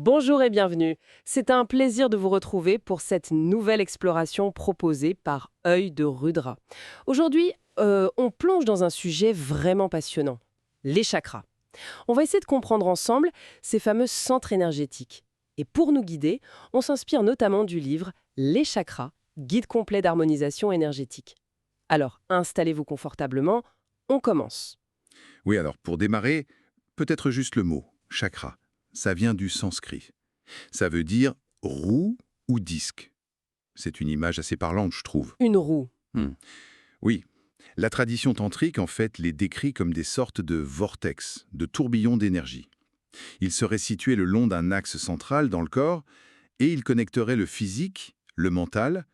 Bonjour et bienvenue. C'est un plaisir de vous retrouver pour cette nouvelle exploration proposée par Œil de Rudra. Aujourd'hui, on plonge dans un sujet vraiment passionnant, les chakras. On va essayer de comprendre ensemble ces fameux centres énergétiques. Et pour nous guider, on s'inspire notamment du livre Les chakras, guide complet d'harmonisation énergétique. Alors, installez-vous confortablement, on commence. Oui, alors pour démarrer, peut-être juste le mot, chakra. Ça vient du sanskrit. Ça veut dire roue ou disque. C'est une image assez parlante, je trouve. Une roue. Hmm. Oui, la tradition tantrique, en fait, les décrit comme des sortes de vortex, de tourbillons d'énergie. Ils seraient situés le long d'un axe central dans le corps et ils connecteraient le physique, le mental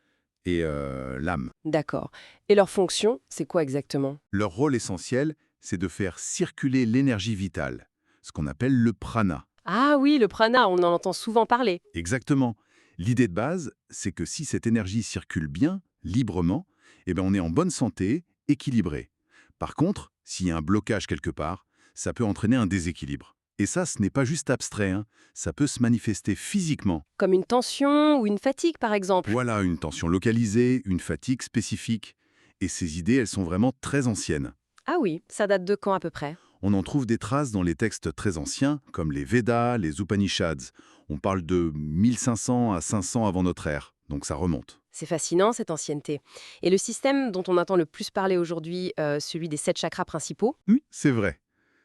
et l'âme. D'accord. Et leur fonction, c'est quoi exactement? Leur rôle essentiel, c'est de faire circuler l'énergie vitale, ce qu'on appelle le prana. Ah oui, le prana, on en entend souvent parler. Exactement. L'idée de base, c'est que si cette énergie circule bien, librement, eh ben on est en bonne santé, équilibré. Par contre, s'il y a un blocage quelque part, ça peut entraîner un déséquilibre. Et ça, ce n'est pas juste abstrait, hein. Ça peut se manifester physiquement. Comme une tension ou une fatigue, par exemple. Voilà, une tension localisée, une fatigue spécifique. Et ces idées, elles sont vraiment très anciennes. Ah oui, ça date de quand à peu près? On en trouve des traces dans les textes très anciens, comme les Védas, les Upanishads. On parle de 1500 à 500 avant notre ère, donc ça remonte. C'est fascinant, cette ancienneté. Et le système dont on entend le plus parler aujourd'hui, celui des 7 chakras principaux? Oui, c'est vrai.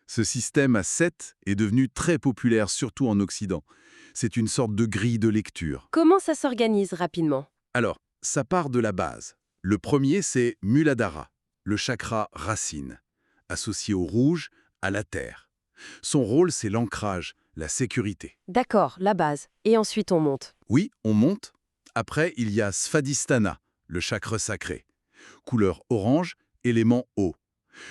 Ce système à 7 est devenu très populaire, surtout en Occident. C'est une sorte de grille de lecture. Comment ça s'organise rapidement? Alors, ça part de la base. Le premier, c'est Muladhara, le chakra racine, associé au rouge, à la terre. Son rôle, c'est l'ancrage, la sécurité. D'accord, la base. Et ensuite on monte. Oui, on monte. Après, il y a Svadhisthana, le chakra sacré. Couleur orange, élément eau.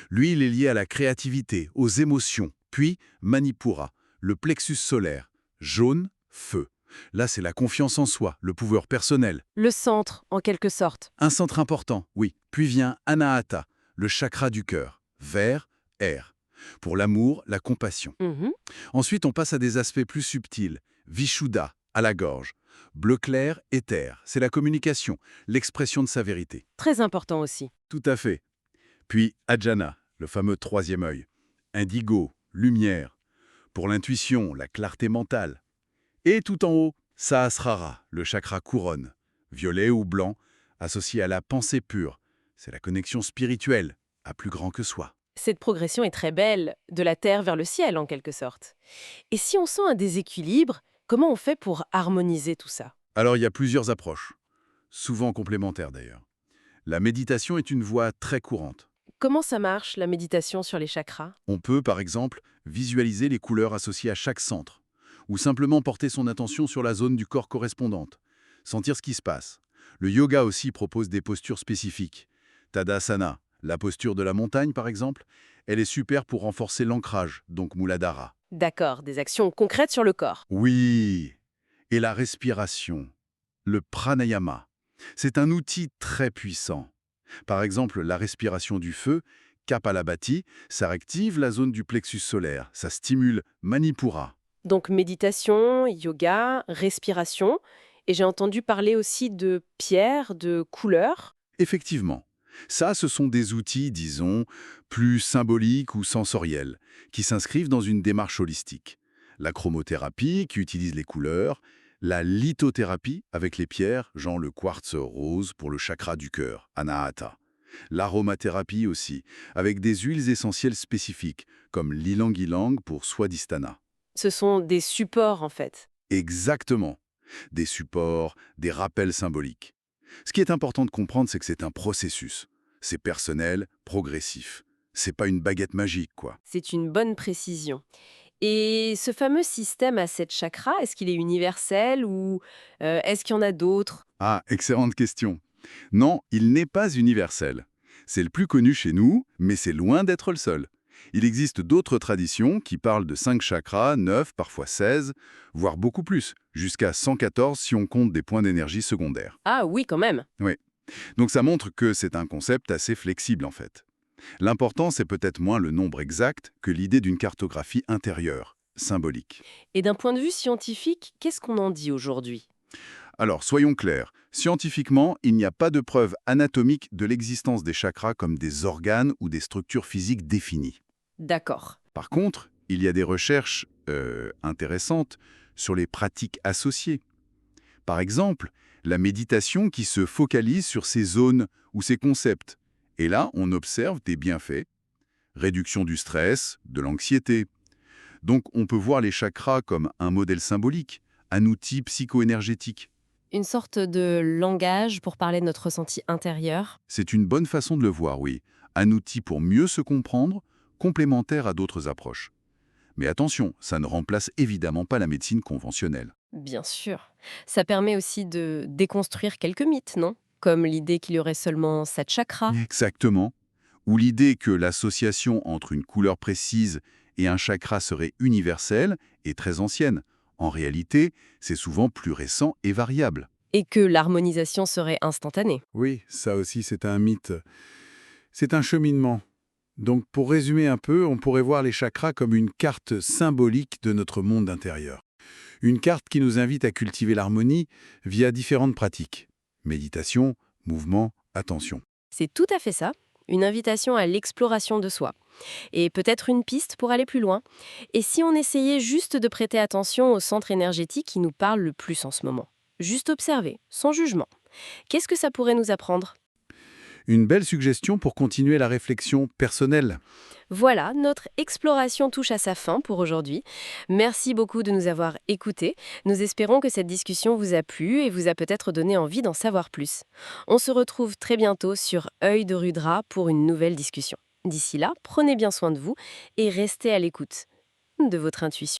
Lui, il est lié à la créativité, aux émotions. Puis, Manipura, le plexus solaire. Jaune, feu. Là, c'est la confiance en soi, le pouvoir personnel. Le centre, en quelque sorte. Un centre important, oui. Puis vient Anahata, le chakra du cœur. Vert, air. Pour l'amour, la compassion. Mhm. Ensuite, on passe à des aspects plus subtils. Vishuddha, à la gorge. Bleu clair, éther. C'est la communication, l'expression de sa vérité. Très important aussi. Tout à fait. Puis Ajna, le fameux troisième œil. Indigo, lumière. Pour l'intuition, la clarté mentale. Et tout en haut, Sahasrara, le chakra couronne. Violet ou blanc, associé à la pensée pure. C'est la connexion spirituelle, à plus grand que soi. Cette progression est très belle, de la terre vers le ciel en quelque sorte. Et si on sent un déséquilibre, comment on fait pour harmoniser tout ça? Alors il y a plusieurs approches, souvent complémentaires d'ailleurs. La méditation est une voie très courante. Comment ça marche, la méditation sur les chakras? On peut, par exemple, visualiser les couleurs associées à chaque centre, ou simplement porter son attention sur la zone du corps correspondante, sentir ce qui se passe. Le yoga aussi propose des postures spécifiques. Tadasana, la posture de la montagne par exemple, elle est super pour renforcer l'ancrage, donc Muladhara. D'accord, des actions concrètes sur le corps. Oui, et la respiration, le pranayama, c'est un outil très puissant. Par exemple, la respiration du feu, Kapalabhati, ça active la zone du plexus solaire, ça stimule Manipura. Donc méditation, yoga, respiration. Et j'ai entendu parler aussi de pierres, de couleurs. Effectivement, ça, ce sont des outils, disons, plus symboliques ou sensoriels, qui s'inscrivent dans une démarche holistique. La chromothérapie, qui utilise les couleurs, la lithothérapie, avec les pierres, genre le quartz rose pour le chakra du cœur, Anahata. L'aromathérapie aussi, avec des huiles essentielles spécifiques, comme l'ilang-ilang pour Swadhisthana. Ce sont des supports en fait. Exactement. Des supports, des rappels symboliques. Ce qui est important de comprendre, c'est que c'est un processus. C'est personnel, progressif. C'est pas une baguette magique, quoi. C'est une bonne précision. Et ce fameux système à 7 chakras, est-ce qu'il est universel ou est-ce qu'il y en a d'autres? Ah, excellente question. Non, il n'est pas universel. C'est le plus connu chez nous, mais c'est loin d'être le seul. Il existe d'autres traditions qui parlent de 5 chakras, 9, parfois 16, voire beaucoup plus, jusqu'à 114 si on compte des points d'énergie secondaires. Ah oui, quand même. Oui. Donc ça montre que c'est un concept assez flexible en fait. L'important, c'est peut-être moins le nombre exact que l'idée d'une cartographie intérieure, symbolique. Et d'un point de vue scientifique, qu'est-ce qu'on en dit aujourd'hui? Alors, soyons clairs. Scientifiquement, il n'y a pas de preuve anatomique de l'existence des chakras comme des organes ou des structures physiques définies. D'accord. Par contre, il y a des recherches intéressantes sur les pratiques associées. Par exemple, la méditation qui se focalise sur ces zones ou ces concepts. Et là, on observe des bienfaits. Réduction du stress, de l'anxiété. Donc, on peut voir les chakras comme un modèle symbolique, un outil psycho-énergétique. Une sorte de langage pour parler de notre ressenti intérieur. C'est une bonne façon de le voir, oui. Un outil pour mieux se comprendre, complémentaire à d'autres approches. Mais attention, ça ne remplace évidemment pas la médecine conventionnelle. Bien sûr. Ça permet aussi de déconstruire quelques mythes, non? Comme l'idée qu'il y aurait seulement 7 chakras. Exactement. Ou l'idée que l'association entre une couleur précise et un chakra serait universelle est très ancienne. En réalité, c'est souvent plus récent et variable. Et que l'harmonisation serait instantanée. Oui, ça aussi c'est un mythe. C'est un cheminement. Donc pour résumer un peu, on pourrait voir les chakras comme une carte symbolique de notre monde intérieur. Une carte qui nous invite à cultiver l'harmonie via différentes pratiques. Méditation, mouvement, attention. C'est tout à fait ça. Une invitation à l'exploration de soi. Et peut-être une piste pour aller plus loin. Et si on essayait juste de prêter attention au centre énergétique qui nous parle le plus en ce moment? Juste observer, sans jugement. Qu'est-ce que ça pourrait nous apprendre? Une belle suggestion pour continuer la réflexion personnelle. Voilà, notre exploration touche à sa fin pour aujourd'hui. Merci beaucoup de nous avoir écoutés. Nous espérons que cette discussion vous a plu et vous a peut-être donné envie d'en savoir plus. On se retrouve très bientôt sur Œil de Rudra pour une nouvelle discussion. D'ici là, prenez bien soin de vous et restez à l'écoute de votre intuition.